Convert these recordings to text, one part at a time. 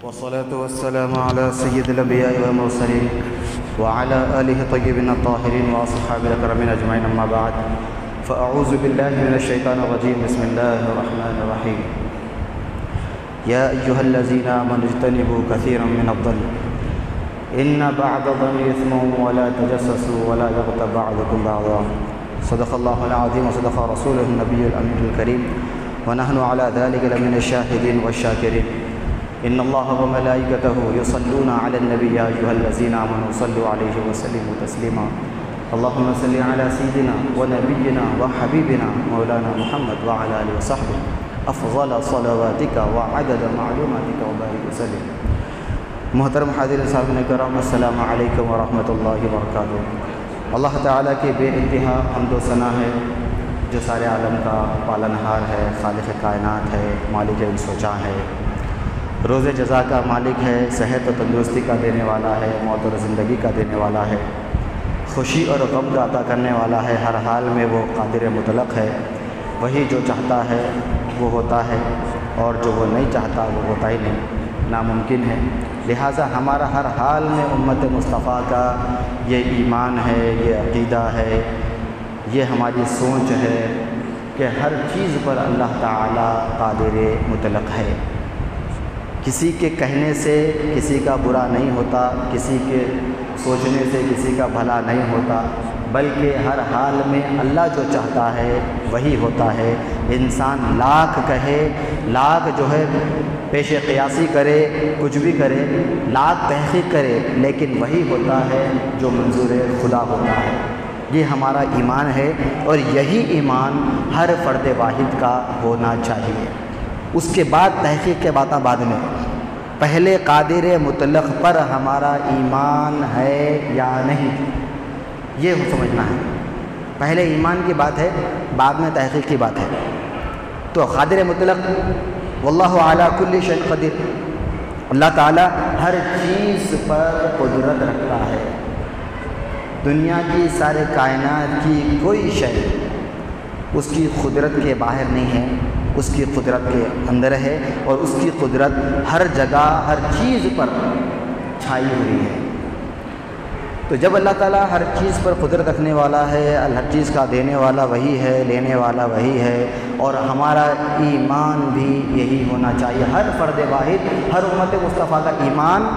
والصلاة والسلام على سيد الأنبياء والمرسلين وعلى آله الطيبين الطاهرين وأصحابه الكرام أجمعين، أما بعد، فأعوذ بالله من الشيطان الرجيم. بسم الله الرحمن الرحيم. يا أيها الذين آمنوا اجتنبوا كثيرا من الظن إن بعض الظن إثم ولا تجسسوا ولا يغتب بعضكم بعضا. صدق الله العظيم وصدق رسوله النبي الأمين الكريم، ونحن على ذلك لمن الشاهدين والشاكرين. إن الله وملائكته يصلون على النبي يا أيها الذين آمنوا صلوا عليه وسلموا تسليما. اللهم صل على سيدنا ونبينا وحبيبنا مولانا محمد وعلى آله وصحبه افضل صلواتك وعدد معلوماتك وبارك وسلم. محترم حاضرین صاحب کرام، السلام علیکم ورحمۃ اللہ وبرکاتہ. اللہ تعالیٰ کی بے انتہا حمد و ثنا ہے جو سارے عالم کا پالنہار ہے، خالق کائنات ہے، مالک انس و جاں ہے، روز جزا کا مالک ہے، صحت و تندرستی کا دینے والا ہے، موت اور زندگی کا دینے والا ہے، خوشی اور غم کا عطا کرنے والا ہے. ہر حال میں وہ قادر مطلق ہے. وہی جو چاہتا ہے وہ ہوتا ہے، اور جو وہ نہیں چاہتا وہ ہوتا ہی نہیں، ناممکن ہے. لہٰذا ہمارا ہر حال میں امت مصطفیٰ کا یہ ایمان ہے، یہ عقیدہ ہے، یہ ہماری سوچ ہے کہ ہر چیز پر اللہ تعالیٰ قادر مطلق ہے. کسی کے کہنے سے کسی کا برا نہیں ہوتا، کسی کے سوچنے سے کسی کا بھلا نہیں ہوتا، بلکہ ہر حال میں اللہ جو چاہتا ہے وہی ہوتا ہے. انسان لاکھ کہے، لاکھ جو ہے پیش قیاسی کرے، کچھ بھی کرے، لاکھ تحقیق کرے، لیکن وہی ہوتا ہے جو منظور خدا ہوتا ہے. یہ ہمارا ایمان ہے، اور یہی ایمان ہر فرد واحد کا ہونا چاہیے. اس کے بعد تحقیق کے باتیں بعد میں. پہلے قادر مطلق پر ہمارا ایمان ہے یا نہیں، یہ سمجھنا ہے. پہلے ایمان کی بات ہے، بعد میں تحقیق کی بات ہے. تو قادر مطلق واللہ علی کل شیء قدیر، اللہ تعالیٰ ہر چیز پر قدرت رکھتا ہے. دنیا کی سارے کائنات کی کوئی شے اس کی قدرت کے باہر نہیں ہے، اس کی قدرت کے اندر ہے، اور اس کی قدرت ہر جگہ ہر چیز پر چھائی ہوئی ہے. تو جب اللہ تعالیٰ ہر چیز پر قدرت رکھنے والا ہے، ہر چیز کا دینے والا وہی ہے، لینے والا وہی ہے، اور ہمارا ایمان بھی یہی ہونا چاہیے. ہر فرد واحد، ہر امت مصطفیٰ کا ایمان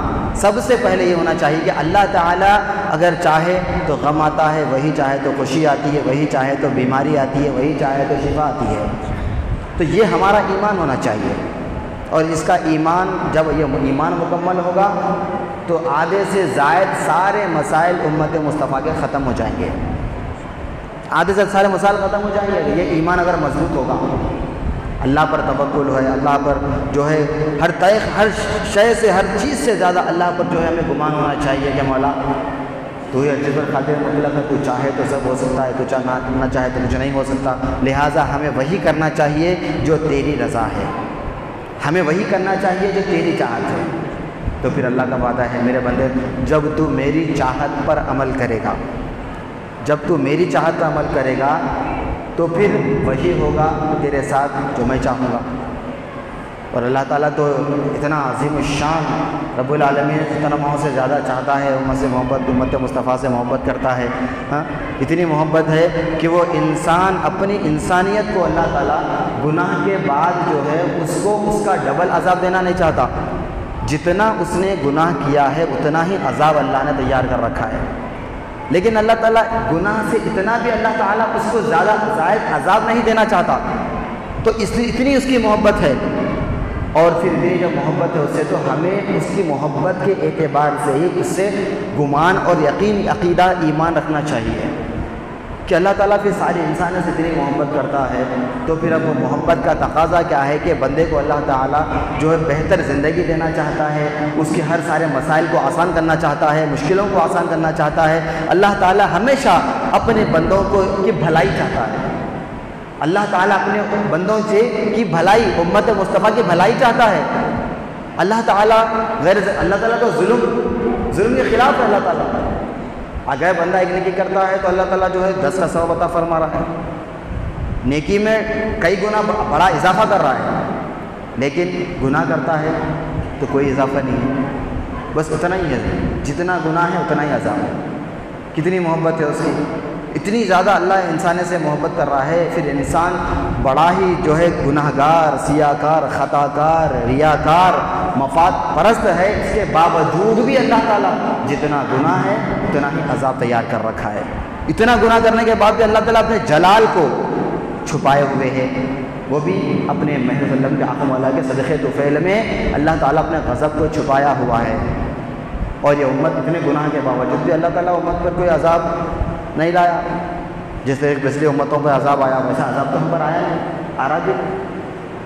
سب سے پہلے یہ ہونا چاہیے کہ اللہ تعالیٰ اگر چاہے تو غم آتا ہے، وہی چاہے تو خوشی آتی ہے، وہی چاہے تو بیماری آتی ہے، وہی چاہے تو شفا آتی ہے. تو یہ ہمارا ایمان ہونا چاہیے. اور اس کا ایمان، جب یہ ایمان مکمل ہوگا تو آدھے سے زائد سارے مسائل امت مصطفیٰ کے ختم ہو جائیں گے. آدھے سے سارے مسائل ختم ہو جائیں گے. یہ ایمان اگر مضبوط ہوگا، اللہ پر توکل ہے، اللہ پر جو ہے ہر شے سے، ہر چیز سے زیادہ اللہ پر جو ہے ہمیں گمان ہونا چاہیے کہ مولا تو ہی ہر قادر مطلق ہے، تو چاہے تو سب ہو سکتا ہے، تو نہ چاہے تو کچھ نہیں ہو سکتا. لہٰذا ہمیں وہی کرنا چاہیے جو تیری رضا ہے، ہمیں وہی کرنا چاہیے جو تیری چاہت ہے. تو پھر اللہ کا وعدہ ہے، میرے بندے جب تو میری چاہت پر عمل کرے گا، جب تو میری چاہت پر عمل کرے گا تو پھر وہی ہوگا تیرے ساتھ جو میں چاہوں گا. اور اللہ تعالیٰ تو اتنا عظیم الشان رب العالمین تمام سے زیادہ چاہتا ہے، امت سے محبت، امت مصطفیٰ سے محبت کرتا ہے. اتنی محبت ہے کہ وہ انسان اپنی انسانیت کو اللہ تعالیٰ گناہ کے بعد جو ہے اس کو اس کا ڈبل عذاب دینا نہیں چاہتا. جتنا اس نے گناہ کیا ہے اتنا ہی عذاب اللہ نے تیار کر رکھا ہے. لیکن اللہ تعالیٰ گناہ سے اتنا بھی اللہ تعالیٰ اس کو زیادہ زائد عذاب نہیں دینا چاہتا. تو اتنی اس کی محبت ہے. اور پھر میری جو محبت ہے اس سے، تو ہمیں اس کی محبت کے اعتبار سے ہی اس سے گمان اور یقین، عقیدہ، ایمان رکھنا چاہیے کہ اللہ تعالیٰ پھر ساری انسانوں سے اتنی محبت کرتا ہے. تو پھر اب وہ محبت کا تقاضا کیا ہے کہ بندے کو اللہ تعالیٰ جو ہے بہتر زندگی دینا چاہتا ہے، اس کے ہر سارے مسائل کو آسان کرنا چاہتا ہے، مشکلوں کو آسان کرنا چاہتا ہے. اللہ تعالیٰ ہمیشہ اپنے بندوں کی بھلائی چاہتا ہے. اللہ تعالیٰ اپنے بندوں کی بھلائی، امت مصطفیٰ کی بھلائی چاہتا ہے. اللہ تعالیٰ تو ظلم کے خلاف ہے. اللہ تعالیٰ اگر بندہ ایک نیکی کرتا ہے تو اللہ تعالیٰ جو ہے 10 کا ثواب عطا فرما رہا ہے. نیکی میں کئی گنا بڑا اضافہ کر رہا ہے. لیکن گناہ کرتا ہے تو کوئی اضافہ نہیں ہے، بس اتنا ہی ہے، جتنا گناہ ہے اتنا ہی عذاب ہے۔ کتنی محبت ہے اس کی، اتنی زیادہ اللہ انسان سے محبت کر رہا ہے، پھر انسان بڑا ہی جو ہے گناہ گار، سیاہ کار، خطا کار، ریاکار، مفاد پرست ہے، اس کے باوجود بھی اللہ تعالیٰ جتنا گناہ ہے اتنا ہی عذاب تیار کر رکھا ہے۔ اتنا گناہ کرنے کے بعد بھی اللہ تعالیٰ اپنے جلال کو چھپائے ہوئے ہے، وہ بھی اپنے محض وسلم کے آخر والا کے صدقے تو فعل میں اللہ تعالیٰ اپنے غضب کو چھپایا ہوا ہے۔ اور یہ امت اتنے گناہ کے باوجود بھی اللہ تعالیٰ امت پر کوئی عذاب نہیں لایا۔ جس طرح پچھلی امتوں پر عذاب آیا ویسا عذاب تو ہم پر آیا نہیں، آ رہا بھی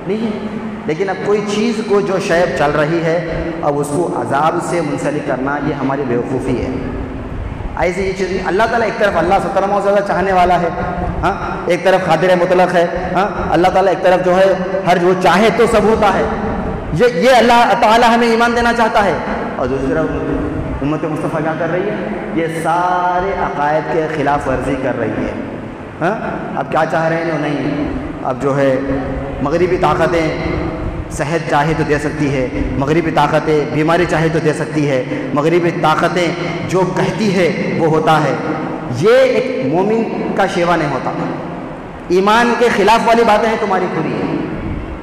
نہیں ہے۔ لیکن اب کوئی چیز کو جو شے چل رہی ہے اب اس کو عذاب سے منسلک کرنا یہ ہماری بیوقوفی ہے۔ ایسی یہ چیز اللہ تعالیٰ ایک طرف اللہ 17 سے زیادہ چاہنے والا ہے، ہاں، ایک طرف قادر مطلق ہے، ہاں، اللہ تعالیٰ ایک طرف جو ہے ہر وہ چاہے تو سب ہوتا ہے، یہ اللہ تعالیٰ ہمیں ایمان دینا چاہتا ہے۔ اور دوسری طرف امت مصطفیٰ کیا کر رہی ہے؟ یہ سارے عقائد کے خلاف ورزی کر رہی ہے۔ ہاں، اب کیا چاہ رہے ہیں؟ نہیں، اب جو ہے مغربی طاقتیں صحت چاہے تو دے سکتی ہے، مغربی طاقتیں بیماری چاہے تو دے سکتی ہے، مغربی طاقتیں جو کہتی ہے وہ ہوتا ہے۔ یہ ایک مومن کا شیوا نہیں ہوتا، ایمان کے خلاف والی باتیں ہیں تمہاری پوری ہے۔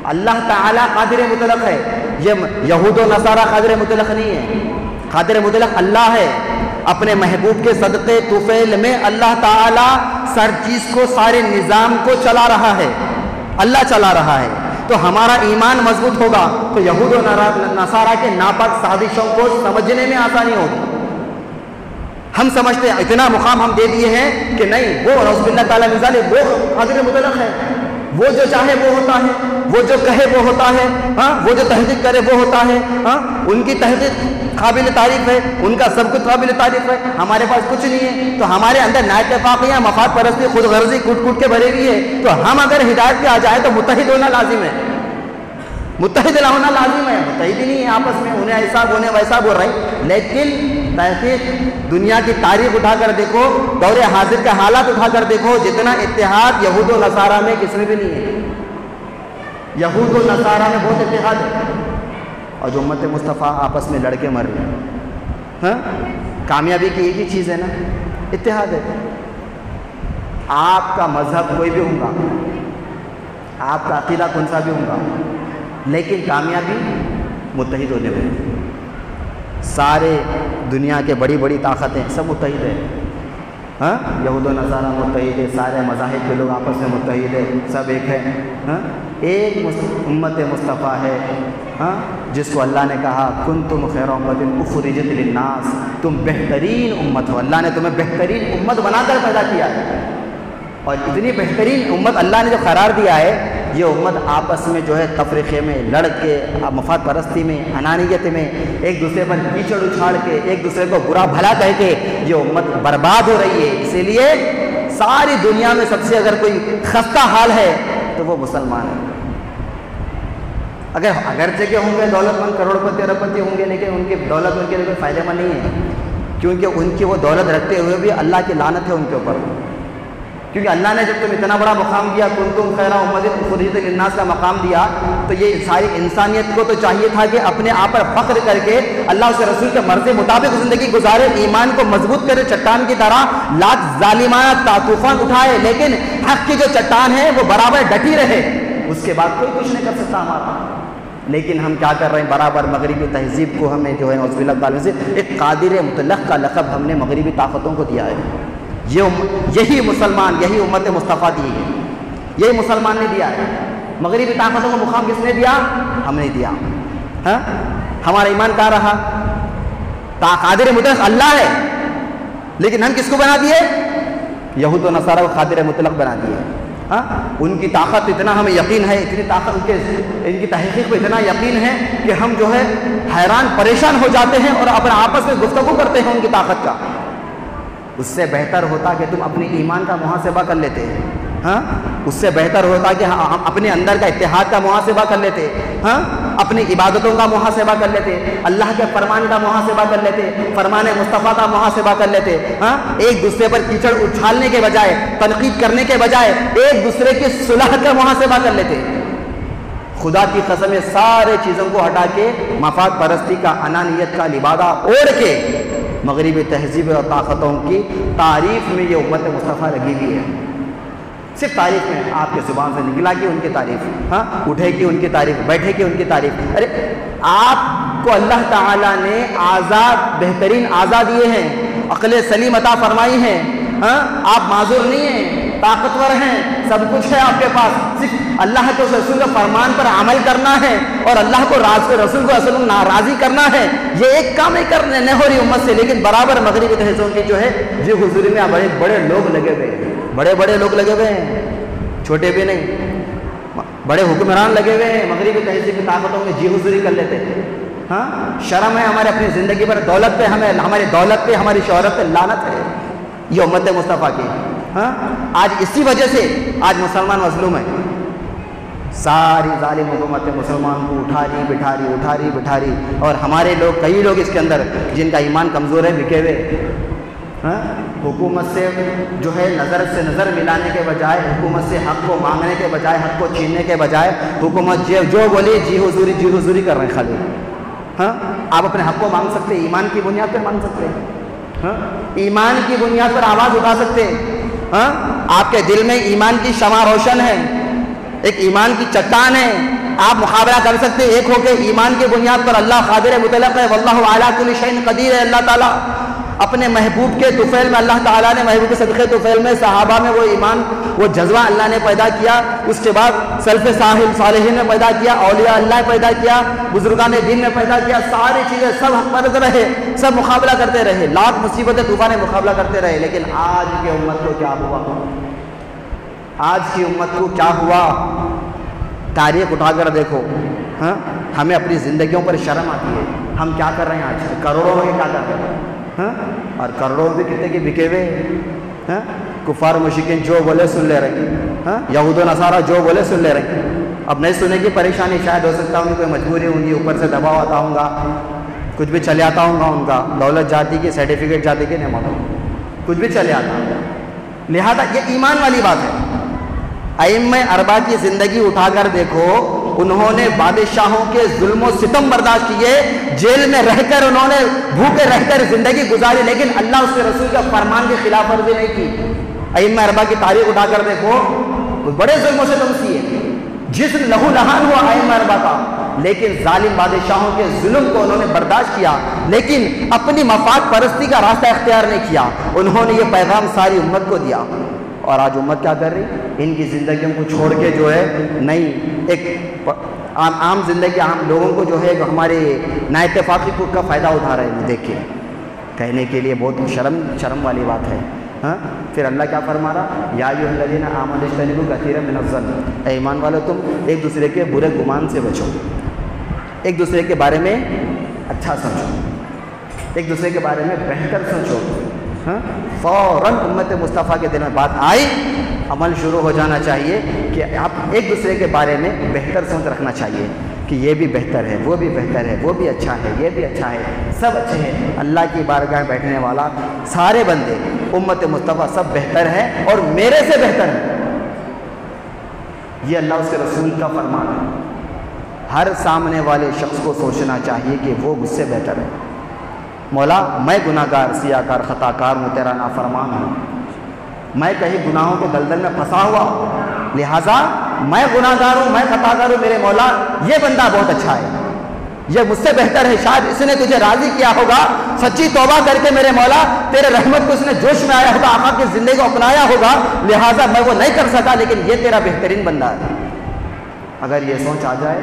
اللہ تعالیٰ قادر مطلق ہے، یہ یہود و نصارہ قادر مطلق نہیں ہے، قادر مطلق اللہ ہے۔ اپنے محبوب کے صدقے طفیل میں اللہ تعالیٰ سر چیز کو، سارے نظام کو چلا رہا ہے، اللہ چلا رہا ہے۔ تو ہمارا ایمان مضبوط ہوگا تو یہود و نصارہ کے ناپاک سازشوں کو سمجھنے میں آسانی ہوگی۔ ہم سمجھتے ہیں اتنا مقام ہم دے دیے ہیں کہ نہیں، وہ نعوذ باللہ تعالیٰ من ذالک وہ قادر مطلق ہے، وہ جو چاہے وہ ہوتا ہے، وہ جو کہے وہ ہوتا ہے، ہاں، وہ جو تحقیق کرے وہ ہوتا ہے، ہاں، ان کی تحقیق قابل تعریف ہے، ان کا سب کچھ قابل تعریف ہے، ہمارے پاس کچھ نہیں ہے۔ تو ہمارے اندر نااتفاقیاں، مفاد پرستی، خود غرضی کٹ کٹ کے بھری ہوئی ہے۔ تو ہم اگر ہدایت پہ آ جائیں تو متحد ہونا لازم ہے، متحد ہونا لازم ہے۔ متحد ہی نہیں ہے آپس میں، انہیں ایسا انہیں ویسا بول رہے ہیں۔ لیکن تحقیق دنیا کی تاریخ اٹھا کر دیکھو، دور حاضر کے حالات اٹھا کر دیکھو، جتنا اتحاد یہود و نصارہ میں کس میں بھی نہیں ہے۔ یہود و نصارہ میں بہت اتحاد ہے، اور جو امت مصطفیٰ آپس میں لڑکے مر رہے ہیں۔ ہاں، کامیابی کی ایک ہی چیز ہے نا، اتحاد ہے۔ آپ کا مذہب کوئی بھی ہوگا، آپ کا عقیدہ کون سا بھی ہوگا، لیکن کامیابی متحد ہونے میں۔ سارے دنیا کے بڑی بڑی طاقتیں سب متحد ہیں، ہاں، یہود و نصارہ متحد ہے، سارے مذاہب کے لوگ آپس میں متحد ہے، سب ایک ہے، ہاں، ایک امت مصطفیٰ ہے، ہاں، جس کو اللہ نے کہا کنتم خیر امت اخرجت للناس، تم بہترین امت ہو، اللہ نے تمہیں بہترین امت بنا کر پیدا کیا ہے۔ اور اتنی بہترین امت اللہ نے جو قرار دیا ہے، یہ امت آپس میں جو ہے تفریقے میں لڑ کے، مفاد پرستی میں، انانیت میں، ایک دوسرے پر کیچڑ اچھاڑ کے، ایک دوسرے کو برا بھلا کہہ کے یہ امت برباد ہو رہی ہے۔ اسی لیے ساری دنیا میں سب سے اگر کوئی خستہ حال ہے تو وہ مسلمان ہے۔ اگرچہ کہ ہوں گے دولت مند، کروڑ پتی، ارب پتی ہوں گے، لیکن ان کی دولت ان کے لیے کوئی فائدہ مند نہیں ہے، کیونکہ ان کی وہ دولت رکھتے ہوئے بھی اللہ کی لعنت ہے ان کے اوپر۔ کیونکہ اللہ نے جب تم اتنا بڑا مقام دیا، کنتم خیر امت اخرجت للناس کا مقام دیا، تو یہ ساری انسانیت کو تو چاہیے تھا کہ اپنے آپ پر فخر کر کے اللہ اس کے رسول کے مرضی مطابق زندگی گزارے، ایمان کو مضبوط کرے، چٹان کی طرح لاکھ ظالمانہ طوفان اٹھائے، لیکن حق کی جو چٹان ہے وہ برابر ڈٹی رہے، اس کے بعد کوئی کچھ نہیں کر سکتا ہمارا۔ لیکن ہم کیا کر رہے ہیں؟ برابر مغربی تہذیب کو ہمیں جو ہے نعوذ باللہ تعالیٰ سے ایک قادر مطلق کا لقب ہم نے مغربی طاقتوں کو دیا ہے۔ یہی مسلمان، یہی امت مصطفیٰ دی ہے، یہی مسلمان نے دیا ہے۔ مغربی طاقتوں کو مقام کس نے دیا؟ ہم نے دیا۔ ہاں، ہمارا ایمان کہاں رہا؟ قادر مطلق اللہ ہے، لیکن ہم کس کو بنا دیے؟ یہود و نصارہ کو قادر مطلق بنا دیے۔ ہاں، ان کی طاقت اتنا ہمیں یقین ہے، اتنی طاقت ان کی تحقیق پہ اتنا یقین ہے کہ ہم جو ہے حیران پریشان ہو جاتے ہیں اور اپنے آپس میں گفتگو کرتے ہیں ان کی طاقت کا۔ اس سے بہتر ہوتا کہ تم اپنی ایمان کا محاسبہ کر لیتے، ہاں، اس سے بہتر ہوتا کہ ہم اپنے اندر کا اتحاد کا محاسبہ کر لیتے، ہاں، اپنی عبادتوں کا محاسبہ کر لیتے، اللہ کے فرمان کا محاسبہ کر لیتے، فرمان مصطفیٰ کا محاسبہ کر لیتے، ہاں، ایک دوسرے پر کیچڑ اچھالنے کے بجائے، تنقید کرنے کے بجائے ایک دوسرے کی صلح کا محاسبہ کر لیتے۔ خدا کی قسم ہے سارے چیزوں کو ہٹا کے مفاد پرستی کا انانیت کا لبادہ اوڑھ کے مغربی تہذیب اور طاقتوں کی تعریف میں یہ امت مصطفیٰ لگی ہوئی ہے. صرف تعریف میں آپ کے زبان سے نکلا کہ ان کی تعریف، ہاں اٹھے کہ ان کی تعریف، بیٹھے کہ ان کی تعریف. ارے آپ کو اللہ تعالیٰ نے آزاد بہترین اعضاء دیے ہیں، عقل سلیم عطا فرمائی ہے، ہاں آپ معذور نہیں ہیں، طاقتور ہیں، سب کچھ ہے آپ کے پاس. صرف اللہ کے رسول کے فرمان پر عمل کرنا ہے اور اللہ کو رسول کو اصل ناراضی کرنا ہے. یہ ایک کام نہیں ہو رہی امت سے، لیکن برابر مغربی تہذیبوں کی جو ہے جی حضوری میں بڑے بڑے لوگ لگے ہوئے ہیں، بڑے بڑے لوگ لگے ہوئے ہیں، چھوٹے بھی نہیں، بڑے حکمران لگے ہوئے ہیں. مغربی تہذیب کی طاقتوں میں جی حضوری کر لیتے ہیں. ہاں شرم ہے ہمارے اپنی زندگی پر، دولت پہ ہمیں، ہماری دولت پہ، ہماری شہرت پہ لعنت ہے یہ امت مصطفیٰ کی. ہاں آج اسی وجہ سے آج مسلمان مظلوم ہے. ساری ظالم حکومت مسلمان کو اٹھا رہی بٹھا رہی اور ہمارے لوگ، کئی لوگ اس کے اندر جن کا ایمان کمزور ہے، بکے ہوئے. ہاں حکومت سے جو ہے نظر سے نظر ملانے کے بجائے، حکومت سے حق کو مانگنے کے بجائے، حق کو چھیننے کے بجائے حکومت جو بولی جی حضوری کر رہے ہیں خالی. ہاں آپ اپنے حق کو مانگ سکتے ہیں، ایمان کی بنیاد پر مانگ سکتے ہیں. ہاں ایمان کی بنیاد پر آواز اٹھا سکتے ہیں. ہاں آپ کے دل میں ایمان کی شمع روشن ہے، ایک ایمان کی چٹان ہے، آپ مقابلہ کر سکتے ہیں ایک ہو کے. ایمان کی بنیاد پر اللہ قادر مطلق ہے، واللہ علی کل شیء قدیر ہے. اللہ تعالیٰ اپنے محبوب کے طفیل میں، اللہ تعالیٰ نے محبوب کے صدقے طفیل میں صحابہ میں وہ ایمان، وہ جذبہ اللہ نے پیدا کیا. اس کے بعد سلف صالحین نے پیدا کیا، اولیاء اللہ نے پیدا کیا، بزرگان دین نے پیدا کیا. ساری چیزیں سب حق پرست رہے، سب مقابلہ کرتے رہے، لاکھ مصیبتیں طوفان مقابلہ کرتے رہے. لیکن آج کی امت کو کیا ہوا؟ آج کی امت کو کیا ہوا؟ تاریخ اٹھا کر دیکھو. ہاں ہمیں اپنی زندگیوں پر شرم آتی ہے. ہم کیا کر رہے ہیں آج؟ کروڑوں میں کیا کر رہے ہیں؟ ہاں اور کروڑوں بھی کتنے کے بکے ہوئے. ہاں کفار مشرکین جو بولے سن لے رہے ہیں، ہاں یہود و نصارہ جو بولے سن لے رہے ہیں. اب نہیں سننے کی پریشانی شاید ہو سکتا ہوں، کوئی مجبوری ہوں گی، اوپر سے دباؤ آتا ہوں گا، کچھ بھی چلے آتا ہوں گا، ان کا دولت جاتی کی، سرٹیفکیٹ جاتی کی، نہیں معلوم، کچھ بھی چلے آتا ہوں. لہذا یہ ایمان والی بات ہے. ائمہ اربعہ کی زندگی اٹھا کر دیکھو، انہوں نے بادشاہوں کے ظلم و ستم برداشت کیے، جیل میں رہ کر انہوں نے بھوکے رہ کر زندگی گزاری، لیکن اللہ اس کے رسول کا فرمان کی خلاف ورزی نہیں کی. ائمہ اربعہ کی تاریخ اٹھا کر دیکھو، بڑے ظلم و ستم کیے، جسم لہو لہان ہوا ائمہ اربعہ کا، لیکن ظالم بادشاہوں کے ظلم کو انہوں نے برداشت کیا، لیکن اپنی مفاد پرستی کا راستہ اختیار نہیں کیا. انہوں نے یہ پیغام ساری امت کو دیا. اور آج امت کیا کر رہی؟ ان کی زندگیوں کو چھوڑ کے جو ہے نہیں، ایک عام زندگی، عام لوگوں کو جو ہے ہمارے نا اتفاقی کا فائدہ اٹھا رہے ہیں. دیکھ کے کہنے کے لیے بہت شرم والی بات ہے. ہاں پھر اللہ کیا فرما رہا؟ یا ایھا الذین آمنوا اجتنبوا کثیرا من الظن. اے ایمان والو، تم ایک دوسرے کے برے گمان سے بچو، ایک دوسرے کے بارے میں اچھا سوچو، ایک دوسرے کے بارے میں بہتر سوچو. ہاں فوراً امت مصطفیٰ کے دل میں بات آئی، عمل شروع ہو جانا چاہیے کہ آپ ایک دوسرے کے بارے میں بہتر سوچ رکھنا چاہیے کہ یہ بھی بہتر ہے، وہ بھی بہتر ہے، وہ بھی اچھا ہے، یہ بھی اچھا ہے، سب اچھے ہیں. اللہ کی بارگاہ میں بیٹھنے والا سارے بندے امت مصطفیٰ سب بہتر ہے اور میرے سے بہتر ہے. یہ اللہ اس کے رسول کا فرمان ہے. ہر سامنے والے شخص کو سوچنا چاہیے کہ وہ مجھ سے بہتر ہے. مولا میں گناہ گار، سیاہ کار، خطا کار ہوں، تیرا نافرمان ہوں، میں کہیں گناہوں کے دلدل میں پھنسا ہوا، لہٰذا میں گناہ گار ہوں، میں خطا کار ہوں. میرے مولا یہ بندہ بہت اچھا ہے، یہ مجھ سے بہتر ہے، شاید اس نے تجھے راضی کیا ہوگا، سچی توبہ کر کے میرے مولا تیرے رحمت کو اس نے جوش میں آیا ہوگا، آقا کی زندگی کو اپنایا ہوگا، لہٰذا میں وہ نہیں کر سکا، لیکن یہ تیرا بہترین بندہ ہے. اگر یہ سوچ آ جائے،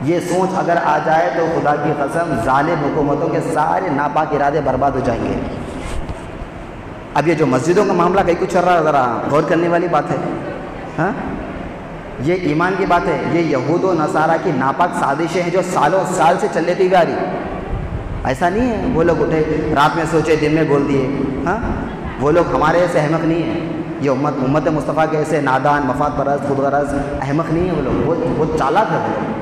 یہ سوچ اگر آ جائے تو خدا کی قسم ظالم حکومتوں کے سارے ناپاک ارادے برباد ہو جائیں گے. اب یہ جو مسجدوں کا معاملہ کہیں کچھ چل رہا ہے، ذرا غور کرنے والی بات ہے. ہاں یہ ایمان کی بات ہے. یہ یہود و نصارہ کی ناپاک سازشیں ہیں جو سالوں سال سے چل لیتی ہوئی آ رہی. ایسا نہیں ہے وہ لوگ اٹھے رات میں سوچے دن میں بول دیے. ہاں وہ لوگ ہمارے ایسے احمق نہیں ہیں. یہ امت مصطفیٰ کے ایسے نادان، مفاد پرست، خود غرض احمق نہیں ہیں وہ لوگ، وہ چالاک ہے وہ لوگ.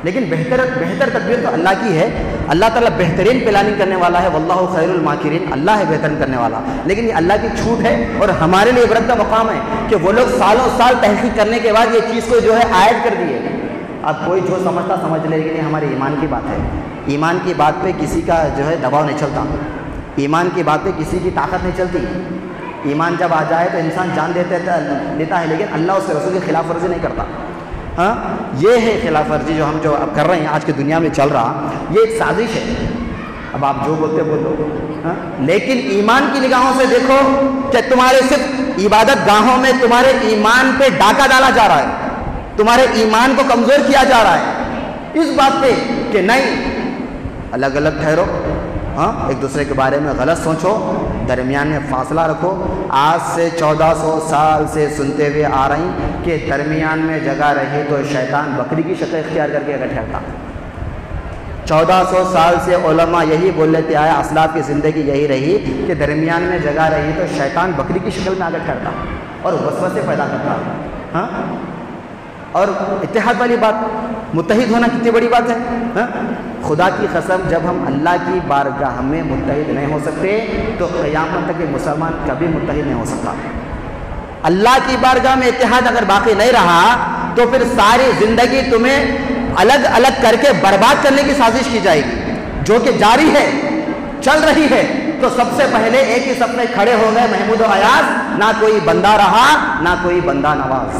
لیکن بہتر تدبیر تو اللہ کی ہے. اللہ تعالیٰ بہترین پلاننگ کرنے والا ہے. واللہ خیر الماکرین، اللہ ہے بہترین کرنے والا. لیکن یہ اللہ کی چھوٹ ہے اور ہمارے لیے عبرت کا مقام ہے کہ وہ لوگ سالوں سال تحقیق کرنے کے بعد یہ چیز کو جو ہے عائد کر دیے. اب کوئی جو سمجھتا سمجھ لے، لیکن یہ ہمارے ایمان کی بات ہے. ایمان کی بات پہ کسی کا جو ہے دباؤ نہیں چلتا. ایمان کی بات پہ کسی کی طاقت نہیں چلتی. ایمان جب آ جائے تو انسان جان لیتا ہے، لیکن اللہ اس کے رسول کی خلاف ورزی نہیں کرتا. ہاں، یہ ہے خلاف ورزی جو ہم اب کر رہے ہیں آج کی دنیا میں چل رہا. یہ ایک سازش ہے. اب آپ جو بولتے بولو، ہاں، لیکن ایمان کی نگاہوں سے دیکھو کہ تمہارے صرف عبادت گاہوں میں تمہارے ایمان پہ ڈاکہ ڈالا جا رہا ہے، تمہارے ایمان کو کمزور کیا جا رہا ہے اس بات پہ کہ نہیں الگ الگ ٹھہرو، ہاں، ایک دوسرے کے بارے میں غلط سوچو، درمیان میں فاصلہ رکھو. آج سے 1400 سال سے سنتے ہوئے آ رہی کہ درمیان میں جگہ رہی تو شیطان بکری کی شکل اختیار کر کے اگر ٹھہرتا. 1400 سال سے علماء یہی بول لیتے آئے، اسلاف کی زندگی یہی رہی کہ درمیان میں جگہ رہی تو شیطان بکری کی شکل میں آگے ٹھہرتا اور وسوسے پیدا کرتا. ہاں، اور اتحاد والی بات، متحد ہونا کتنی بڑی بات ہے. ہاں، خدا کی قسم جب ہم اللہ کی بارگاہ میں متحد نہیں ہو سکتے تو قیامت تک مسلمان کبھی متحد نہیں ہو سکتا. اللہ کی بارگاہ میں اتحاد اگر باقی نہیں رہا تو پھر ساری زندگی تمہیں الگ الگ کر کے برباد کرنے کی سازش کی جائے گی، جو کہ جاری ہے، چل رہی ہے. تو سب سے پہلے ایک ہی صف میں کھڑے ہو گئے محمود و ایاز، نہ کوئی بندہ رہا نہ کوئی بندہ نواز.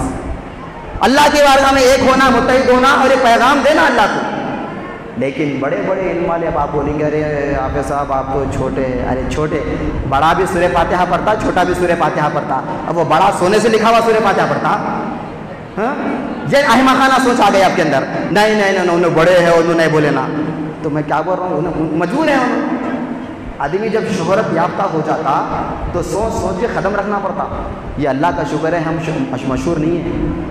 اللہ کی بارگاہ میں ایک ہونا، متحد ہونا اور یہ پیغام دینا اللہ کو. لیکن بڑے بڑے علم والے اب آپ بولیں گے ارے حافظ صاحب آپ تو چھوٹے ہیں. ارے چھوٹے، بڑا بھی سورہ فاتحہ پڑھتا، چھوٹا بھی سورہ فاتحہ پڑھتا. اب وہ بڑا سونے سے لکھا ہوا سورہ فاتحہ پڑھتا. ہاں، یہ احمقانہ سوچ آ گئی آپ کے اندر. نہیں انہوں بڑے ہیں، انہوں نہیں بولے نا. تو میں کیا بول رہا ہوں، انہوں مجبور ہیں. آدمی جب شہرت یافتہ ہو جاتا تو سوچ کے قدم رکھنا پڑتا. یہ اللہ کا شکر ہے ہم مشہور نہیں ہیں.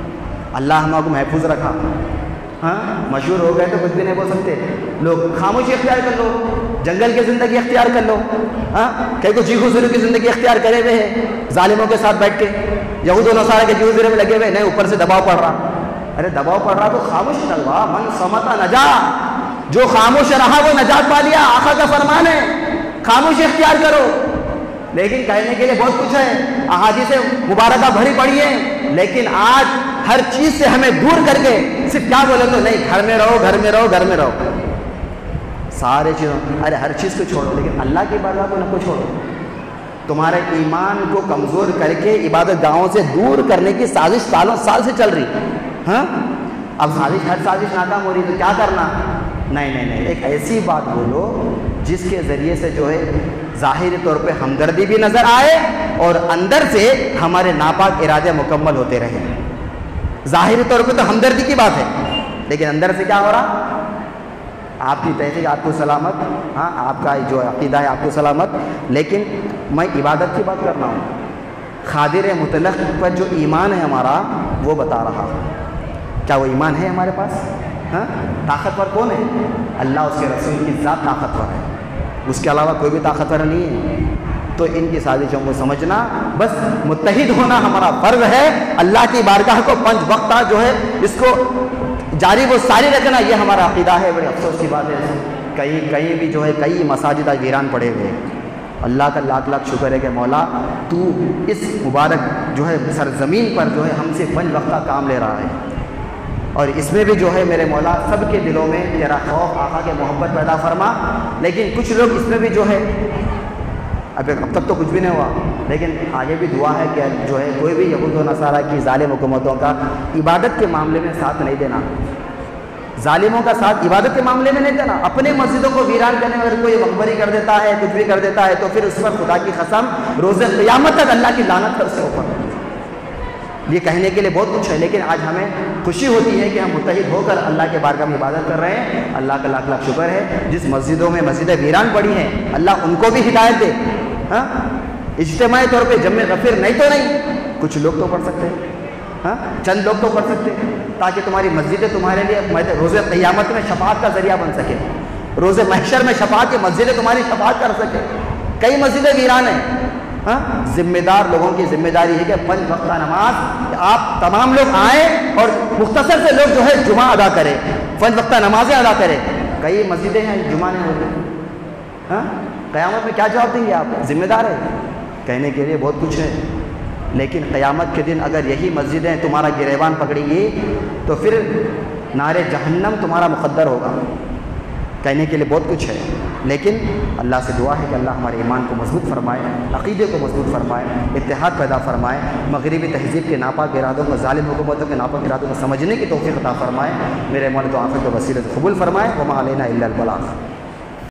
اللہ ہم کو محفوظ رکھا. ہاں، مشہور ہو گئے تو کچھ بھی نہیں بول سکتے. لوگ خاموشی اختیار کر لو، جنگل کی زندگی اختیار کر لو. ہاں، کئی کو جی حضور کی زندگی اختیار کرے ہوئے ہیں ظالموں کے ساتھ بیٹھ کے. یہود و نصارہ کے جی حضور میں لگے ہوئے، نہیں اوپر سے دباؤ پڑ رہا. ارے دباؤ پڑ رہا تو خاموش نلوا، من صمت نجا. جو خاموش رہا وہ نجات پا لیا. آقا کا فرمان ہے خاموشی اختیار کرو. لیکن کہنے کے لیے بہت کچھ ہے، احادیث مبارکہ بھری پڑی ہے، لیکن آج ہر چیز سے ہمیں دور کر کے صرف کیا بولے تو نہیں، گھر میں رہو گھر میں رہو گھر میں رہو. سارے چیزوں، ارے ہر چیز کو چھوڑو لیکن اللہ کی بارگاہ کو نہ کو چھوڑو. تمہارے ایمان کو کمزور کر کے عبادت گاہوں سے دور کرنے کی سازش سالوں سال سے چل رہی. ہاں، اب ہر سازش ناکام ہو رہی تو کیا کرنا؟ نہیں، ایک ایسی بات بولو جس کے ذریعے سے جو ہے ظاہری طور پہ ہمدردی بھی نظر آئے اور اندر سے ہمارے ناپاک ارادے مکمل ہوتے رہے. ظاہری طور پہ تو ہمدردی کی بات ہے، لیکن اندر سے کیا ہو رہا؟ آپ کی تحقیق آپ کو سلامت، ہاں، آپ کا جو عقیدہ ہے آپ کو سلامت. لیکن میں عبادت کی بات کر رہا ہوں. قادر مطلق پر جو ایمان ہے ہمارا وہ بتا رہا ہوں. کیا وہ ایمان ہے ہمارے پاس؟ ہاں، طاقتور کون ہے؟ اللہ، اس کے رسول کی ذات طاقتور ہے، اس کے علاوہ کوئی بھی طاقتور نہیں ہے. تو ان کی سازشوں کو سمجھنا، بس متحد ہونا ہمارا فرض ہے. اللہ کی بارگاہ کو 5 وقت جو ہے اس کو جاری و ساری رکھنا یہ ہمارا عقیدہ ہے. بڑے افسوس کی بات ہے کہیں بھی جو ہے کئی مساجد ویران پڑے ہوئے. اللہ کا لاکھ لاکھ شکر ہے کہ مولا تو اس مبارک جو ہے سرزمین پر جو ہے ہم سے 5 وقت کا کام لے رہا ہے. اور اس میں بھی جو ہے میرے مولا سب کے دلوں میں تیرا خوف، آقا کے محبت پیدا فرما. لیکن کچھ لوگ اس میں بھی جو ہے اب تک تو کچھ بھی نہیں ہوا، لیکن آگے بھی دعا ہے کہ جو ہے کوئی بھی یہود و نصارہ کی ظالم حکومتوں کا عبادت کے معاملے میں ساتھ نہیں دینا. ظالموں کا ساتھ عبادت کے معاملے میں نہیں دینا. اپنے مسجدوں کو ویران کرنے میں اگر کوئی مقبری کر دیتا ہے، کچھ بھی کر دیتا ہے تو پھر اس پر خدا کی قسم روز قیامت تک اللہ کی لعنت کر اس کے اوپر. یہ کہنے کے لیے بہت کچھ ہے، لیکن آج ہمیں خوشی ہوتی ہے کہ ہم متحد ہو کر اللہ کے بارگاہ میں عبادت کر رہے ہیں. اللہ کا لاکھ لاکھ شکر ہے. جس مسجدوں میں مسجدیں ویران پڑی ہیں اللہ ان کو بھی ہدایت دے. ہاں، اجتماعی طور پہ جمع غفیر نہیں تو نہیں، کچھ لوگ تو پڑھ سکتے ہیں. ہاں، چند لوگ تو پڑھ سکتے ہیں تاکہ تمہاری مسجدیں تمہارے لیے روز قیامت میں شفاعت کا ذریعہ بن سکے. روز محشر میں شفاعت کی مسجدیں تمہاری شفاعت کر سکے. کئی مسجدیں ویران ہیں. ہاں، ذمہ دار لوگوں کی ذمہ داری ہے کہ 5 وقتہ نماز آپ تمام لوگ آئیں اور مختصر سے لوگ جو ہے جمعہ ادا کریں. 5 وقتہ نمازیں ادا کرے. کئی مسجدیں ہیں جمعہ نہیں ہوتے. ہاں قیامت میں کیا جواب دیں گے آپ؟ ذمہ دار ہے. کہنے کے لیے بہت کچھ ہے، لیکن قیامت کے دن اگر یہی مسجدیں تمہارا گریبان پکڑیں گی تو پھر نار جہنم تمہارا مقدر ہوگا. کہنے کے لیے بہت کچھ ہے، لیکن اللہ سے دعا ہے کہ اللہ ہمارے ایمان کو مضبوط فرمائے، عقیدے کو مضبوط فرمائے، اتحاد پیدا فرمائے، مغربی تہذیب کے ناپاک ارادوں کو، ظالم حکومتوں کے ناپاک ارادوں کو سمجھنے کی توفیق عطا فرمائے. میرے مولا تو آخر کو وسیلہ قبول فرمائے. وما علینا الا البلاغ.